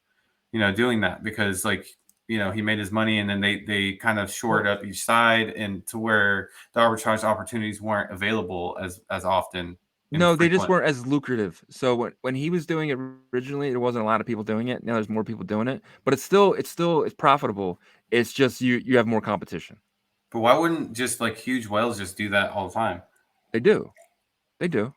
Doing that, because like he made his money, and then they kind of shored up each side, and to where the arbitrage opportunities weren't available as often and No, they just frequent. weren't as lucrative. So when he was doing it originally, there wasn't a lot of people doing it. Now there's more people doing it, but it's profitable. It's just you have more competition. But why wouldn't just like huge whales just do that all the time? They do. They do.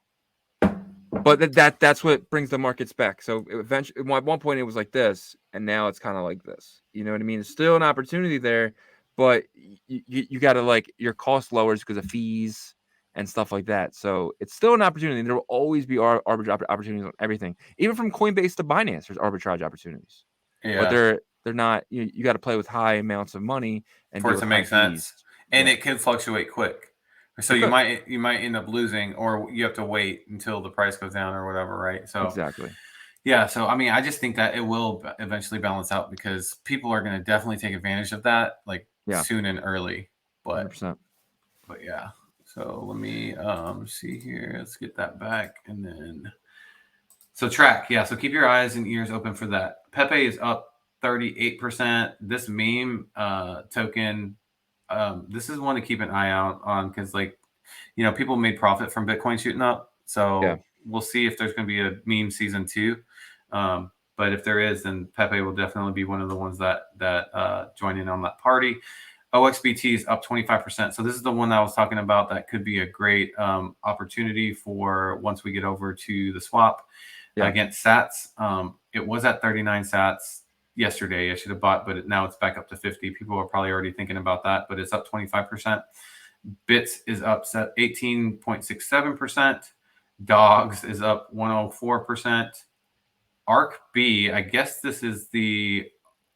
But that's what brings the markets back. So eventually, at one point, it was like this, and now it's kind of like this. You know what I mean? There's still an opportunity there, but you got to like your cost lowers because of fees and stuff like that. So it's still an opportunity. There will always be arbitrage opportunities on everything, even from Coinbase to Binance. There's arbitrage opportunities, but Yeah, they're not. You got to play with high amounts of money and for deal it with to high make sense, fees. and Yeah, it can fluctuate quick. So it you could might end up losing, or you have to wait until the price goes down or whatever, right? So exactly. yeah, so I mean, I just think that it will eventually balance out, because people are going to definitely take advantage of that, like Yeah, soon and early. But 100%. yeah. So let me see here. Let's get that back, and then so Trac, yeah. So keep your eyes and ears open for that. Pepe is up 38%. This meme token, this is one to keep an eye out on because, like, people made profit from Bitcoin shooting up. So we'll see if there's going to be a meme season 2. But if there is, then Pepe will definitely be one of the ones that join in on that party. OXBT is up 25%. So this is the one that I was talking about that could be a great opportunity for once we get over to the swap against Sats. It was at 39 Sats yesterday. I should have bought, but now it's back up to 50. People are probably already thinking about that, but it's up 25%. Bits is up 18.67%. Dogs is up 104%. ARC B, I guess this is the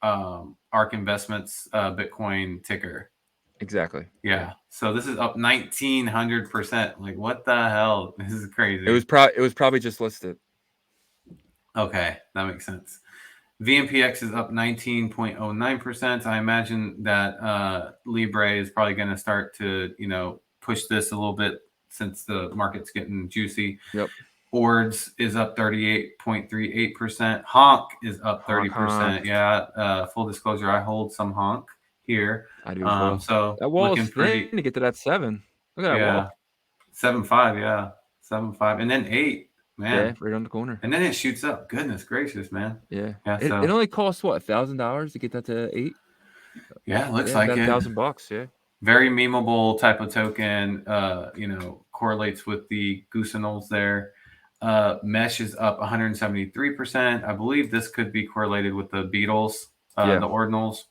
ARC Investments Bitcoin ticker. Exactly. Yeah. So this is up 1900%. Like, what the hell? This is crazy. It was probably just listed. Okay, that makes sense. VMPX is up 19.09%. I imagine that Libre is probably going to start to, push this a little bit since the market's getting juicy. Yep. Ords is up 38.38%. Honk is up 30%. Honk. Yeah. Full disclosure, I hold some Honk here. I do as well. So that wall looking is thin to get to that 7. Look at that wall. 7.5. Yeah. 7.5. And then 8. Man. Yeah, right on the corner. And then it shoots up. Goodness gracious, man. Yeah. It only costs what, $1,000 to get that to 8? Yeah, it looks like it. $1,000, yeah. Very memeable type of token. Correlates with the Ordinals there. Mesh is up 173%. I believe this could be correlated with the Beatles, the Ordinals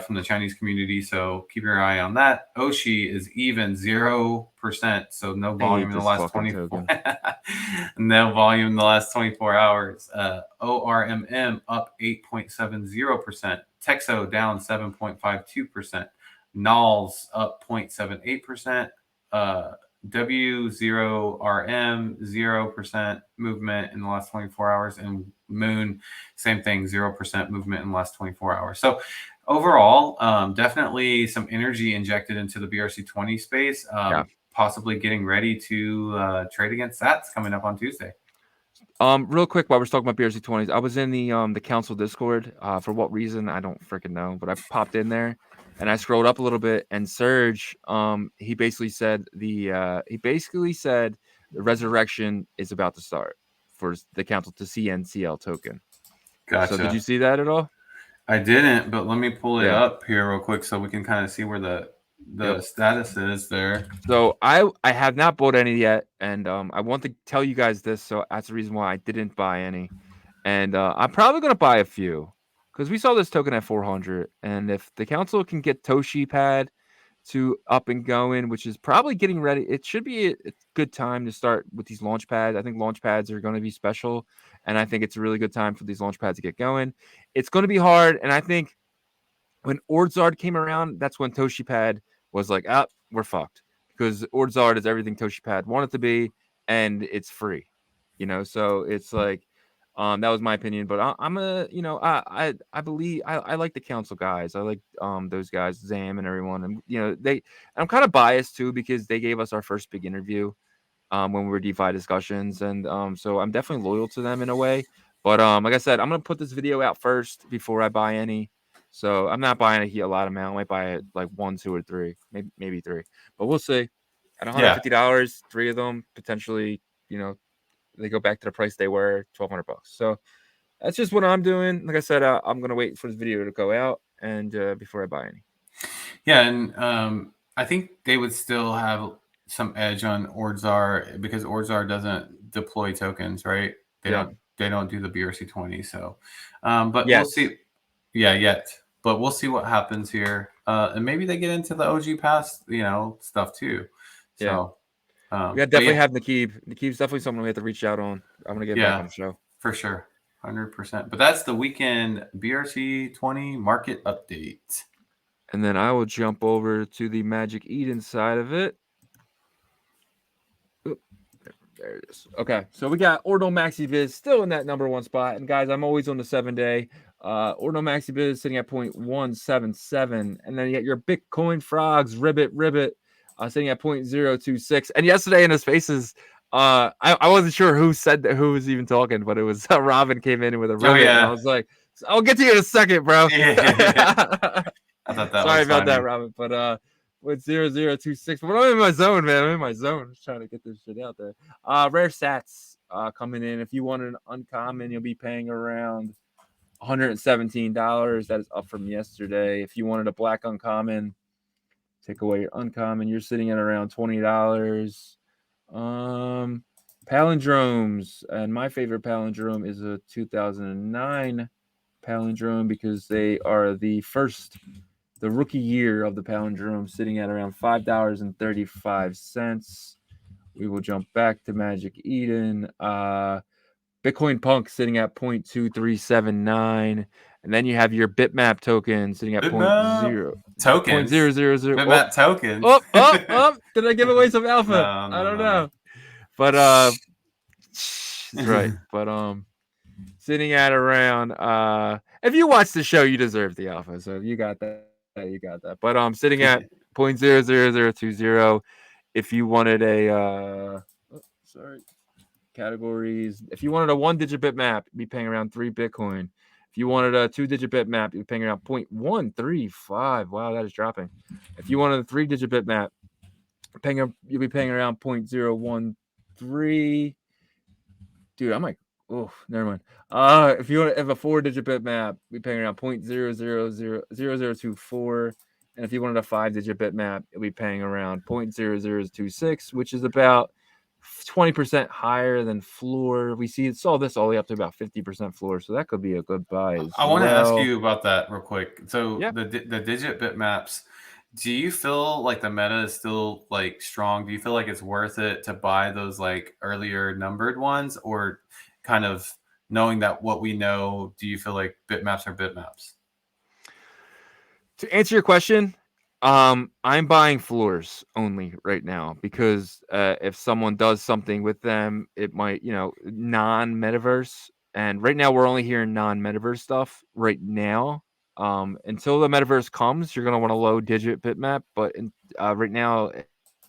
from the Chinese community. So keep your eye on that. Oshi is even 0%. So no volume in the last 24. No volume in the last 24 hours. ORMM up 8.70%. Texo down 7.52%. Nulls up 0.78%. W0RM 0% movement in the last 24 hours, and Moon same thing, 0% movement in the last 24 hours. So overall, definitely some energy injected into the BRC20 space. Possibly getting ready to trade against Sats coming up on Tuesday. Real quick, while we're talking about BRC20s, I was in the council Discord. For what reason, I don't freaking know, but I popped in there and I scrolled up a little bit, and Serge, he basically said the resurrection is about to start for the council to CNCL token. Gotcha. So did you see that at all? I didn't, but let me pull it up here real quick so we can kind of see where the status is there. So I have not bought any yet, and I want to tell you guys this, so that's the reason why I didn't buy any. And I'm probably going to buy a few because we saw this token at 400, and if the council can get Toshi Pad to up and going, which is probably getting ready, it should be a good time to start with these launch pads. I think launch pads are going to be special, and I think it's a really good time for these launch pads to get going. It's going to be hard, and I think when Ordzard came around, that's when Toshi Pad was like, we're fucked, because Ordzard is everything Toshi Pad wanted to be, and it's free, so it's like, that was my opinion, but I believe I like the council guys. I like those guys, Zam and everyone, and I'm kind of biased too because they gave us our first big interview when we were DeFi discussions, and so I'm definitely loyal to them in a way. But like I said, I'm gonna put this video out first before I buy any. So I'm not buying a lot amount. I might buy it like 1, 2, or 3, maybe 3, but we'll see. At $150, 3 of them potentially, they go back to the price they were, $1,200. So that's just what I'm doing. Like I said, I'm gonna wait for this video to go out and before I buy any. Yeah, and I think they would still have some edge on Ordzar because Ordzar doesn't deploy tokens, right? They don't do the BRC20. So, but we'll see. Yeah, yet. But we'll see what happens here. And maybe they get into the OG Pass, stuff too. So we definitely have Nakib. Nakib's definitely someone we have to reach out on. I'm gonna get back on the show. For sure. 100%. But that's the weekend BRC20 market update. And then I will jump over to the Magic Eden side of it. Oop, there it is. Okay, so we got Ordinal MaxiViz still in that number 1 spot. And guys, I'm always on the 7-day. Ordinal MaxiViz sitting at 0.177. And then you got your Bitcoin frogs, Ribbit, sitting at 0.026. And yesterday in his faces, I wasn't sure who said that, who was even talking, but it was Robin came in with a Ribbit. And I was like, I'll get to you in a second, bro. I thought that Sorry was about that, funny. Robin. But with 0026, but I'm in my zone, man. I'm in my zone. Just trying to get this shit out there. Rare sats coming in. If you want an uncommon, you'll be paying around $117. That is up from yesterday. If you wanted a black uncommon, take away your uncommon, you're sitting at around $20. Palindromes, and my favorite palindrome is a 2009 palindrome because they are the rookie year of the palindrome, sitting at around $5.35. We will jump back to Magic Eden. Bitcoin Punk sitting at 0.2379. And then you have your bitmap token sitting at Bitmap tokens. 0.000. Bitmap tokens. Did I give away some alpha? No, I don't no. know. But that's right. But sitting at around if you watch the show, you deserve the alpha. So if you got that, you got that. But sitting at 0.00020. If you wanted a categories. If you wanted a 1-digit bitmap, you'd be paying around 3 Bitcoin. If you wanted a 2-digit bitmap, you'd be paying around 0.135. Wow, that is dropping. If you wanted a 3-digit bitmap, you'll be paying around 0.013. Dude, I'm like, oh, never mind. If you want to have a 4-digit bitmap, you'll be paying around 0.000024. And if you wanted a 5-digit bitmap, you'll be paying around 0.0026, which is about 20% higher than floor. We saw this all the way up to about 50% floor, so that could be a good buy as I want to well. ask you about that real quick. So Yeah. the digit bitmaps, do you feel like the meta is still like strong? Do you feel like it's worth it to buy those like earlier numbered ones, or kind of knowing that what we know, do you feel like bitmaps are bitmaps? To answer your question, I'm buying floors only right now because if someone does something with them, it might, non-metaverse. And right now, we're only hearing non-metaverse stuff right now. Until the metaverse comes, you're gonna want a low-digit bitmap. But right now,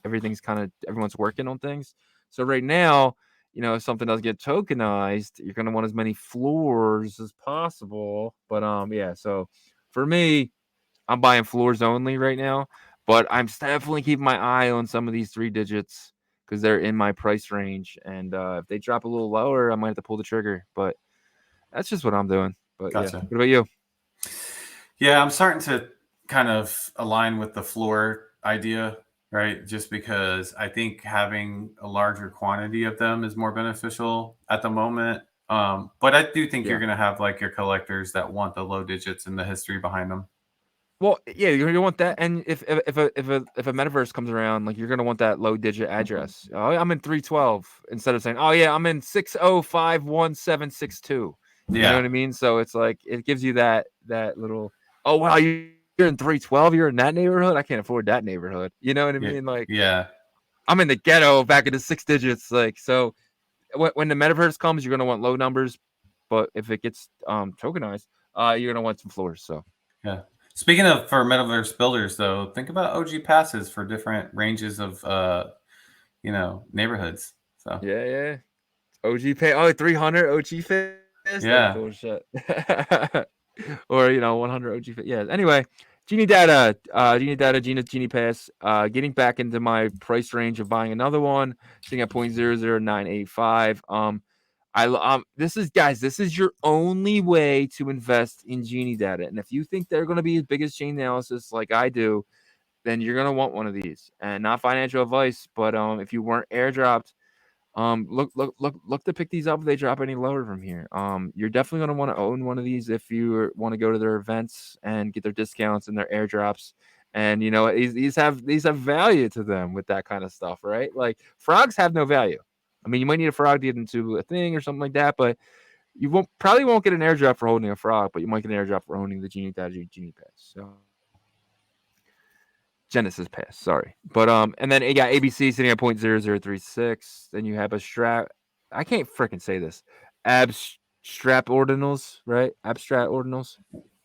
everyone's working on things. So right now, if something does get tokenized, you're gonna want as many floors as possible. But yeah. So for me, I'm buying floors only right now, but I'm definitely keeping my eye on some of these 3 digits because they're in my price range. And if they drop a little lower, I might have to pull the trigger. But that's just what I'm doing. But yeah, Gotcha. what about you? Yeah, I'm starting to kind of align with the floor idea, right? Just because I think having a larger quantity of them is more beneficial at the moment. But I do think you're Yeah. going to have like your collectors that want the low digits and the history behind them. Well, yeah, you're gonna want that, and if a metaverse comes around, like you're gonna want that low digit address. Oh, I'm in 312 instead of saying, oh yeah, I'm in 6051762. You know Yeah. what I mean? So it's like it gives you that little. Oh wow, you're in 312. You're in that neighborhood. I can't afford that neighborhood. You know what I Yeah. mean? Like Yeah. I'm in the ghetto back in the 6 digits. Like so, when the metaverse comes, you're gonna want low numbers, but if it gets tokenized, you're gonna want some floors. So. Yeah. Speaking of for metaverse builders, though, think about OG passes for different ranges of neighborhoods. So Yeah. OG pay 300 OG fist. That'd be yeah. cool as shit. Or 100 OG fist. Yeah. Anyway, Genie Data, Genie Pass. Getting back into my price range of buying another one, sitting at 0.00985. This is your only way to invest in Genie Data. And if you think they're gonna be as big as chain analysis like I do, then you're gonna want one of these. And not financial advice, but if you weren't airdropped, look to pick these up if they drop any lower from here. You're definitely gonna want to own one of these if you want to go to their events and get their discounts and their airdrops. And these have value to them with that kind of stuff, right? Like frogs have no value. I mean, you might need a frog to get into a thing or something like that, but you probably won't get an airdrop for holding a frog, but you might get an airdrop for owning the Genie Pass. So Genesis Pass, sorry. But and then you got ABC sitting at 0.0036. Then you have a strap. I can't freaking say this. Abstract Ordinals, right? Abstract Ordinals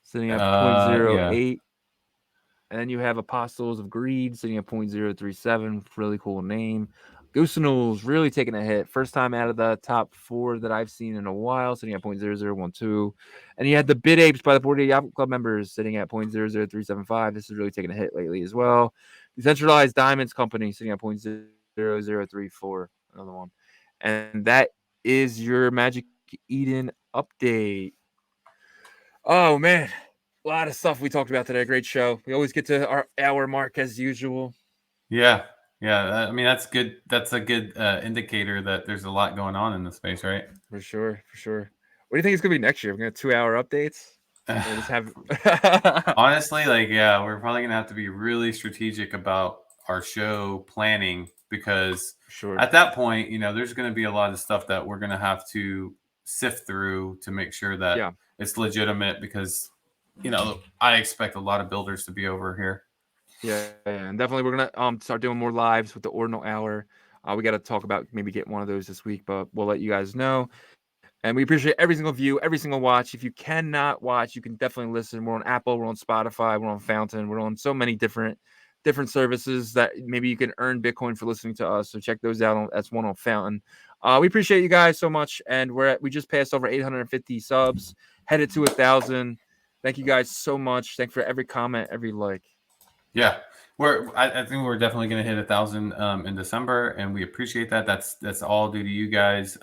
sitting at Yeah. 0.08. And then you have Apostles of Greed sitting at 0.037. Really cool name. Ordinals really taking a hit. First time out of the top 4 that I've seen in a while, sitting at 0.0012. And you had the Bid Apes by the 48 Yacht Club members sitting at 0.00375. This is really taking a hit lately as well. Decentralized Diamonds Company sitting at 0.0034. Another one. And that is your Magic Eden update. Oh, man. A lot of stuff we talked about today. Great show. We always get to our hour mark as usual. Yeah. Yeah. I mean, that's good. That's a good indicator that there's a lot going on in the space, right? For sure. For sure. What do you think it's going to be next year? We're going to have 2-hour updates? Or just have. Honestly, like, yeah, we're probably going to have to be really strategic about our show planning because Sure. at that point, you know, there's going to be a lot of stuff that we're going to have to sift through to make sure that it's legitimate because, you know, I expect a lot of builders to be over here. Yeah, and definitely we're gonna start doing more lives with the Ordinal Hour. We got to talk about maybe getting one of those this week, but we'll let you guys know. And we appreciate every single view, every single watch. If you cannot watch, you can definitely listen. We're on Apple, we're on Spotify, we're on Fountain, we're on so many different services that maybe you can earn Bitcoin for listening to us. So check those out. That's one on Fountain. We appreciate you guys so much, and we just passed over 850 subs, headed to 1,000. Thank you guys so much. Thank you for every comment, every like. Yeah, I think we're definitely going to hit 1,000 in December, and we appreciate that. That's all due to you guys.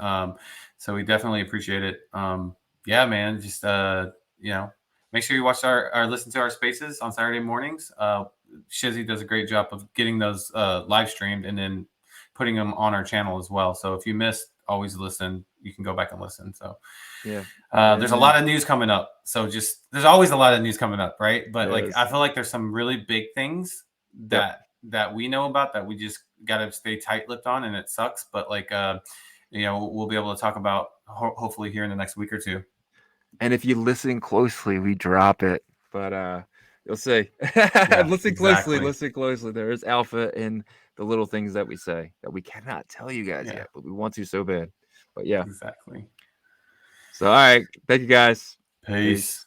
So we definitely appreciate it. Yeah, man, just you know, make sure you watch our listen to our spaces on Saturday mornings. Shizzy does a great job of getting those live streamed and then putting them on our channel as well. So if you missed, always listen. You can go back and listen. So yeah, there's a lot of news coming up. So there's always a lot of news coming up, right? But like I feel like there's some really big things that we know about that we just gotta stay tight-lipped on, and it sucks. But like you know, we'll be able to talk about hopefully here in the next week or two. And if you listen closely, we drop it. But you'll see. Yeah, Listen exactly. closely. Listen closely. There is alpha in the little things that we say that we cannot tell you guys yet, but we want to so bad. But yeah. Exactly. So all right. Thank you guys. Peace.